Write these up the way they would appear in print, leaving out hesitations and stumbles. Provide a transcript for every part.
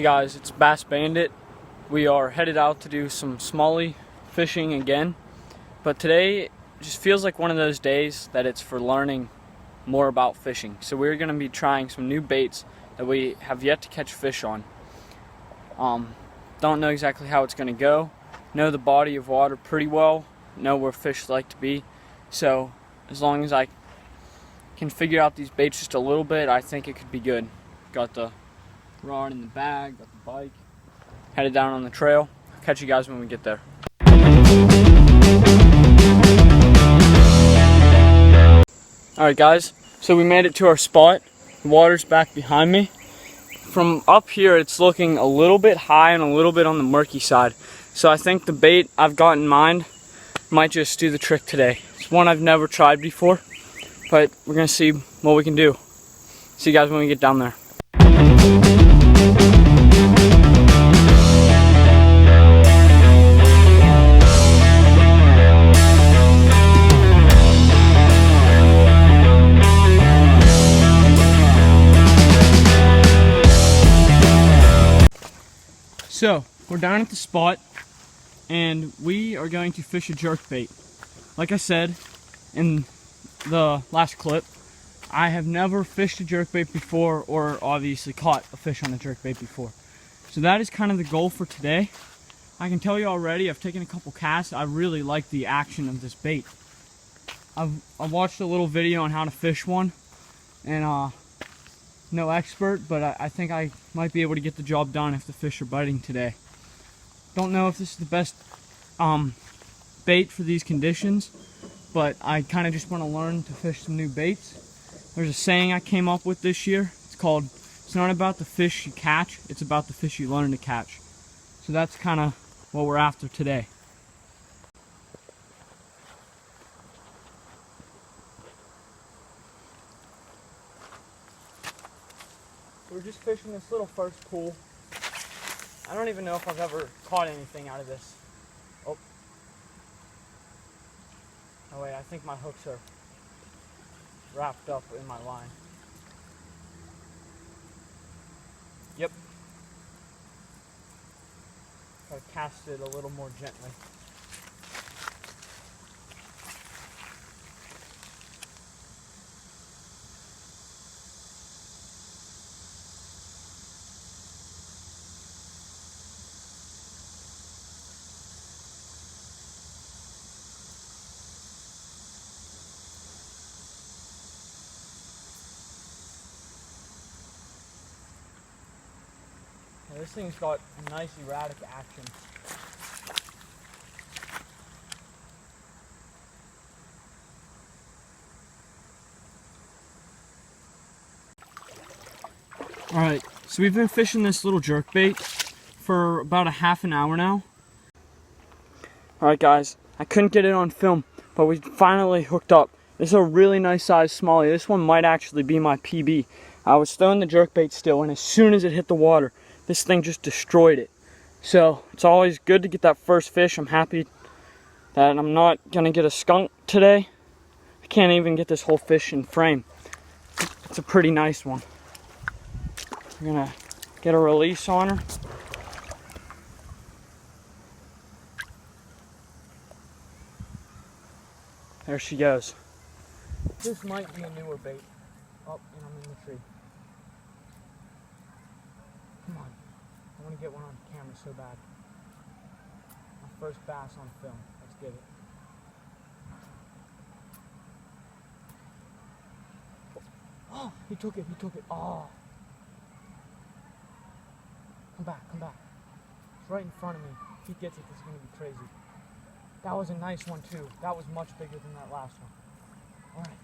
guys, it's Bass Bandit. We are headed out to do some smallie fishing again, but today just feels like one of those days that it's for learning more about fishing. So we're going to be trying some new baits that we have yet to catch fish on. Don't know exactly how it's going to go. Know the body of water pretty well, know where fish like to be, so as long as I can figure out these baits just a little bit, I think it could be good. Got the rod in the bag, got the bike, headed down on the trail. Catch you guys when we get there. Alright guys, so we made it to our spot. The water's back behind me. From up here it's looking a little bit high and a little bit on the murky side. So I think the bait I've got in mind might just do the trick today. It's one I've never tried before, but we're gonna see what we can do. See you guys when we get down there. So, we're down at the spot, and we are going to fish a jerkbait. Like I said in the last clip, I have never fished a jerkbait before, or obviously caught a fish on a jerkbait before. So that is kind of the goal for today. I can tell you already, I've taken a couple casts. I really like the action of this bait. I've watched a little video on how to fish one, and no expert, but I think I might be able to get the job done if the fish are biting today. Don't know if this is the best bait for these conditions, but I kind of just want to learn to fish some new baits. There's a saying I came up with this year. It's called, it's not about the fish you catch, it's about the fish you learn to catch. So that's kind of what we're after today. We're just fishing this little first pool. I don't even know if I've ever caught anything out of this. Oh wait, I think my hooks are wrapped up in my line. Yep. Gotta cast it a little more gently. This thing's got nice erratic action. Alright, so we've been fishing this little jerkbait for about a half an hour now. Alright guys, I couldn't get it on film, but we finally hooked up. This is a really nice size smallie. This one might actually be my PB. I was throwing the jerkbait still, and as soon as it hit the water, this thing just destroyed it. So it's always good to get that first fish. I'm happy that I'm not gonna get a skunk today. I can't even get this whole fish in frame. It's a pretty nice one. I'm gonna get a release on her. There she goes. This might be a newer bait. Oh, and I'm in the tree. Come on. I want to get one on camera so bad. My first bass on film. Let's get it. Oh, he took it. He took it. Oh. Come back. Come back. It's right in front of me. If he gets it, this is going to be crazy. That was a nice one too. That was much bigger than that last one. Alright.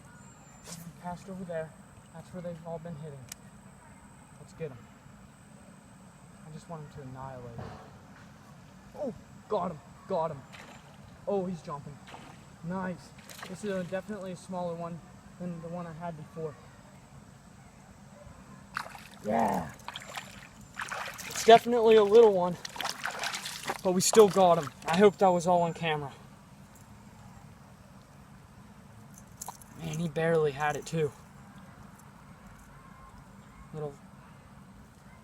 Cast over there. That's where they've all been hitting. Let's get them. I just want him to annihilate. Oh, got him, got him. Oh, he's jumping. Nice. This is definitely a smaller one than the one I had before. Yeah. It's definitely a little one, but we still got him. I hope that was all on camera. Man, he barely had it too. Little,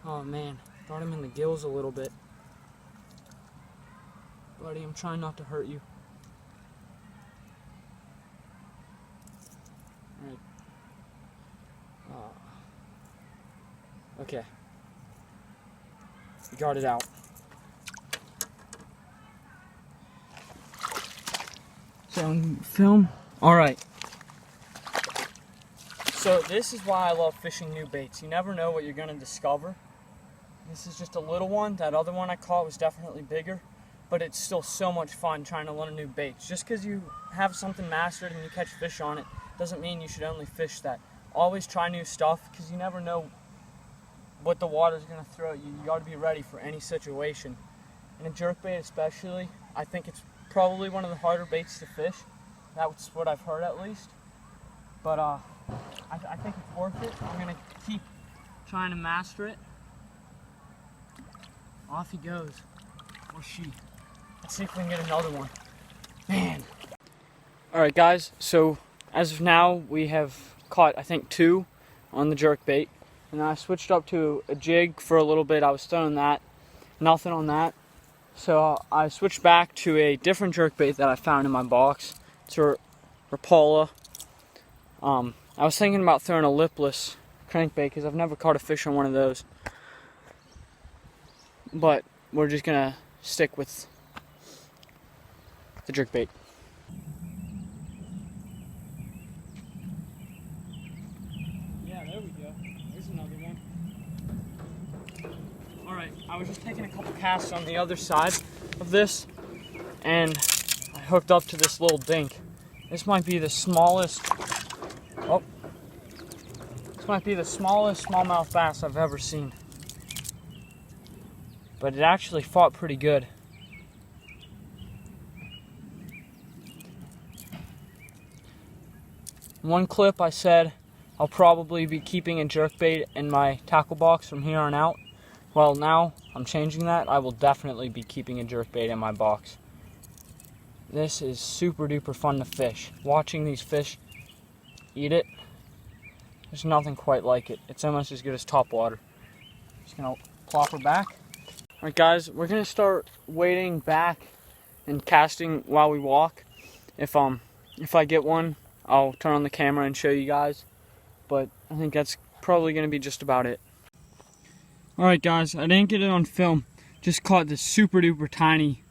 oh man. Got him in the gills a little bit. Buddy, I'm trying not to hurt you. Alright. Okay. We got it out. So, film. Alright. So, this is why I love fishing new baits. You never know what you're going to discover. This is just a little one. That other one I caught was definitely bigger. But it's still so much fun trying to learn new baits. Just because you have something mastered and you catch fish on it doesn't mean you should only fish that. Always try new stuff because you never know what the water's going to throw at you. You got to be ready for any situation. And a jerkbait especially, I think it's probably one of the harder baits to fish. That's what I've heard at least. But I think it's worth it. I'm going to keep trying to master it. Off he goes. Or she. Let's see if we can get another one. Man. Alright guys, so as of now we have caught I think 2 on the jerkbait. And I switched up to a jig for a little bit. I was throwing that. Nothing on that. So I switched back to a different jerkbait that I found in my box. It's a Rapala. I was thinking about throwing a lipless crankbait because I've never caught a fish on one of those. But we're just going to stick with the jerkbait. Yeah, there we go. There's another one. Alright, I was just taking a couple casts on the other side of this, and I hooked up to this little dink. This might be the smallest, this might be the smallest smallmouth bass I've ever seen. But it actually fought pretty good. One clip I said I'll probably be keeping a jerkbait in my tackle box from here on out. Well, now I'm changing that. I will definitely be keeping a jerkbait in my box. This is super duper fun to fish. Watching these fish eat it, there's nothing quite like it. It's almost as good as topwater. Just gonna plop her back. Alright guys, we're gonna start wading back and casting while we walk. If I get one, I'll turn on the camera and show you guys. But I think that's probably gonna be just about it. Alright guys, I didn't get it on film. Just caught this super duper tiny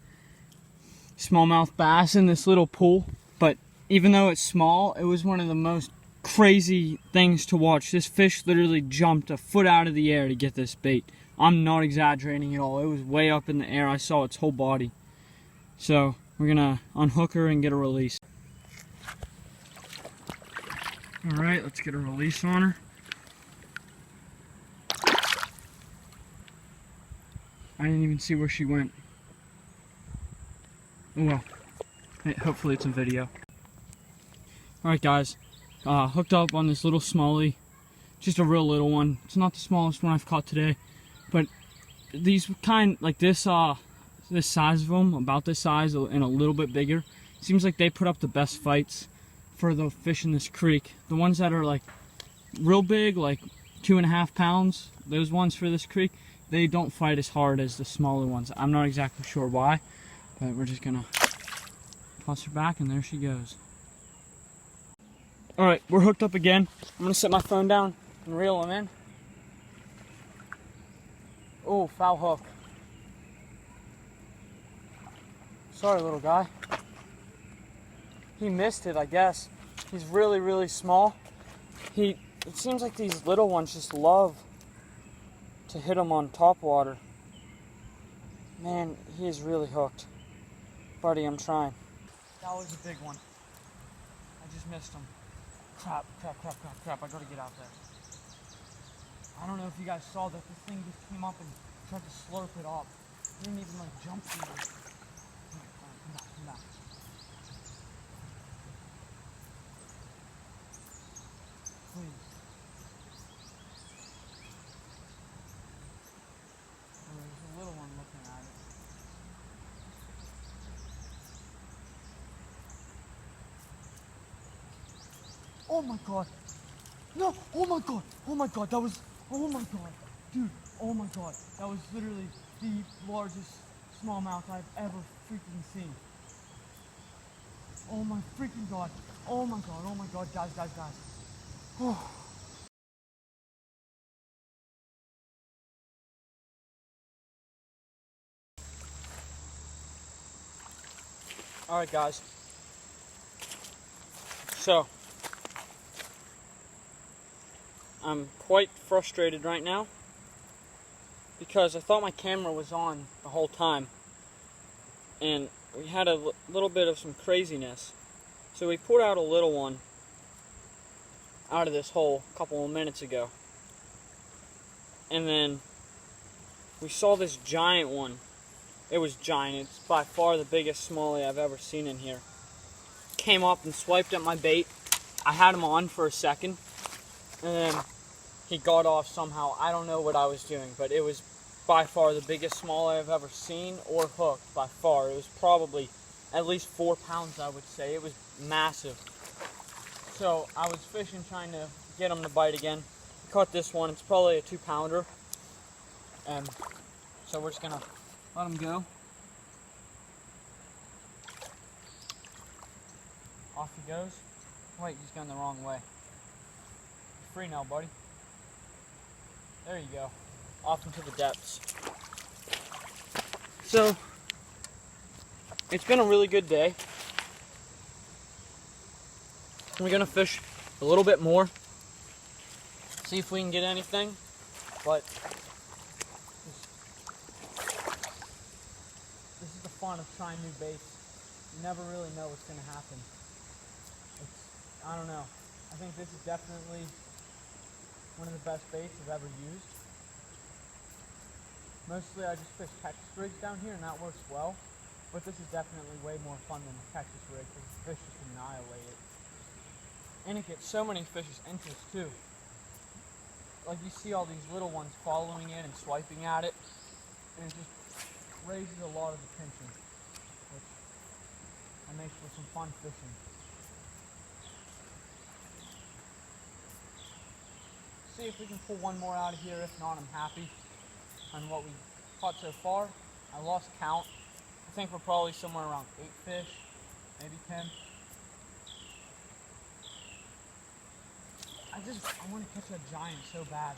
smallmouth bass in this little pool. But even though it's small, it was one of the most crazy things to watch. This fish literally jumped a foot out of the air to get this bait. I'm not exaggerating at all. It was way up in the air. I saw its whole body. So we're gonna unhook her and get a release. Alright, let's get a release on her. I didn't even see where she went. Oh well. Hey, hopefully it's in video. Alright guys, hooked up on this little smallie. Just a real little one. It's not the smallest one I've caught today. But these kind, like this size of them, about this size and a little bit bigger, seems like they put up the best fights for the fish in this creek. The ones that are like real big, like 2.5 pounds, those ones for this creek, they don't fight as hard as the smaller ones. I'm not exactly sure why, but we're just gonna toss her back and there she goes. Alright, we're hooked up again. I'm gonna set my phone down and reel them in. Oh, foul hook. Sorry, little guy. He missed it, I guess. He's really, really small. It seems like these little ones just love to hit him on top water. Man, he is really hooked. Buddy, I'm trying. That was a big one. I just missed him. Crap. I gotta get out there. I don't know if you guys saw that this thing just came up and tried to slurp it up. It didn't even like jump through it. Come back. Please. Oh, there's a little one looking at it. Oh my god. No, oh my god, that was, oh my god, dude, Oh my god, that was literally the largest smallmouth I've ever freaking seen. Oh my freaking god. Oh my god, guys. Oh. Alright guys, so I'm quite frustrated right now because I thought my camera was on the whole time and we had a little bit of some craziness. So we put out a little one out of this hole a couple of minutes ago, and then we saw this giant one. It was giant. It's by far the biggest smallie I've ever seen in here. Came up and swiped at my bait. I had him on for a second, and then he got off somehow. I don't know what I was doing, but it was by far the biggest smallie I've ever seen or hooked, by far. It was probably at least 4 pounds, I would say. It was massive. So I was fishing, trying to get him to bite again. Caught this one. It's probably a 2-pounder. And so we're just gonna let him go. Off he goes. Wait, he's going the wrong way. You're free now, buddy. There you go. Off into the depths. So, it's been a really good day. We're going to fish a little bit more. See if we can get anything. But this is the fun of trying new baits. You never really know what's going to happen. I don't know. I think this is definitely one of the best baits I've ever used. Mostly I just fish Texas rigs down here and that works well. But this is definitely way more fun than a Texas rig because the fish just annihilate it. And it gets so many fish's interest too. Like you see all these little ones following it and swiping at it. And it just raises a lot of attention. Which makes for some fun fishing. See if we can pull one more out of here. If not, I'm happy on what we caught so far. I lost count. I think we're probably somewhere around 8 fish, maybe 10. I want to catch a giant so bad.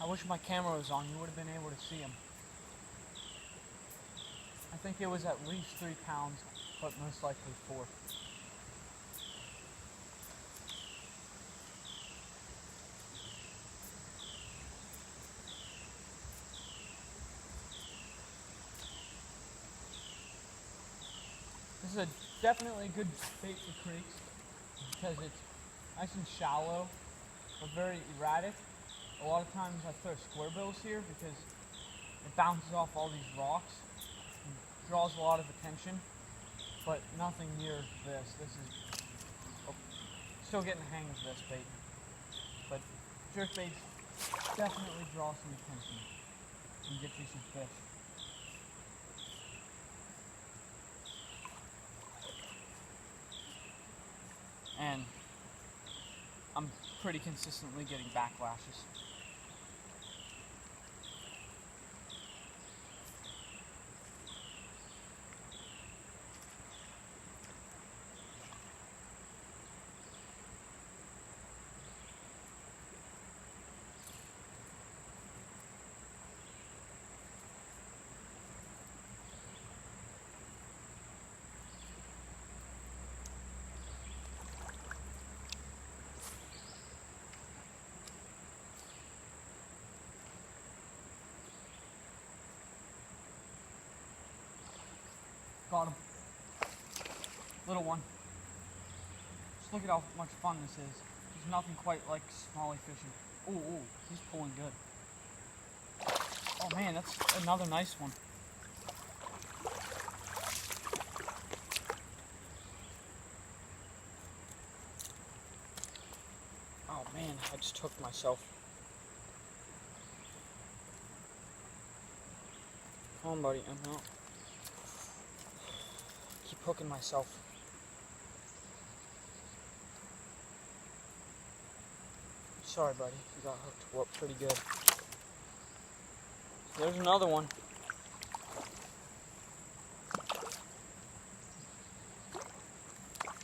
I wish my camera was on. You would have been able to see him. I think it was at least 3 pounds, but most likely 4. This is definitely a good bait for creeks because it's nice and shallow, but very erratic. A lot of times I throw square bills here because it bounces off all these rocks and draws a lot of attention, but nothing near this. This is still getting the hang of this bait, but jerkbaits definitely draw some attention and get you some fish. And I'm pretty consistently getting backlashes. Got him. Little one. Just look at how much fun this is. There's nothing quite like smallie fishing. Ooh, he's pulling good. Oh man, that's another nice one. Oh man, I just hooked myself. Come on, buddy, I'm out. Keep hooking myself. Sorry, buddy. You got hooked pretty good. There's another one.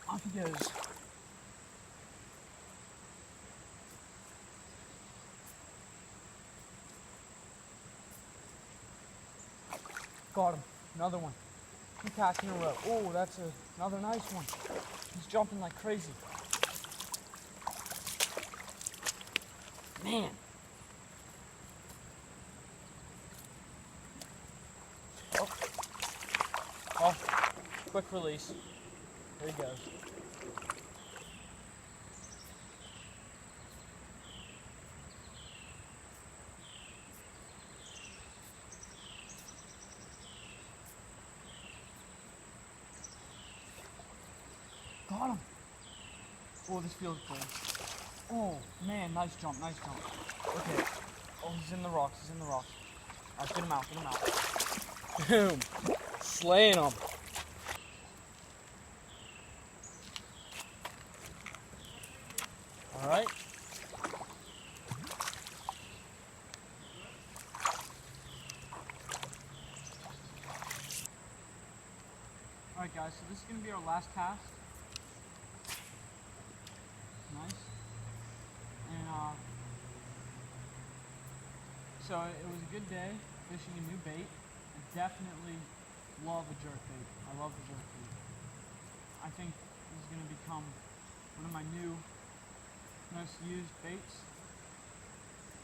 Off he goes. Got him. Another one. 2 casts in a row. Oh, that's another nice one. He's jumping like crazy. Man. Oh, quick release. There he goes. Got him. Oh, this feels good. Oh, man, nice jump, nice jump. Okay. Oh, he's in the rocks, he's in the rocks. All right, get him out, get him out. Boom. Slaying him. All right. All right, guys, so this is going to be our last cast. Nice. And so it was a good day fishing a new bait. I definitely love a jerkbait. I love the jerkbait. I think this is going to become one of my new most used baits.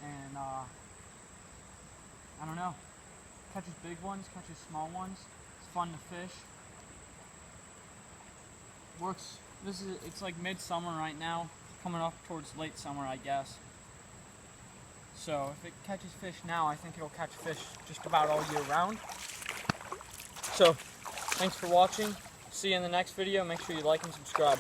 And I don't know. Catches big ones, catches small ones. It's fun to fish. Works. It's like midsummer right now, coming up towards late summer, I guess. So if it catches fish now, I think it'll catch fish just about all year round. So thanks for watching. See you in the next video. Make sure you like and subscribe.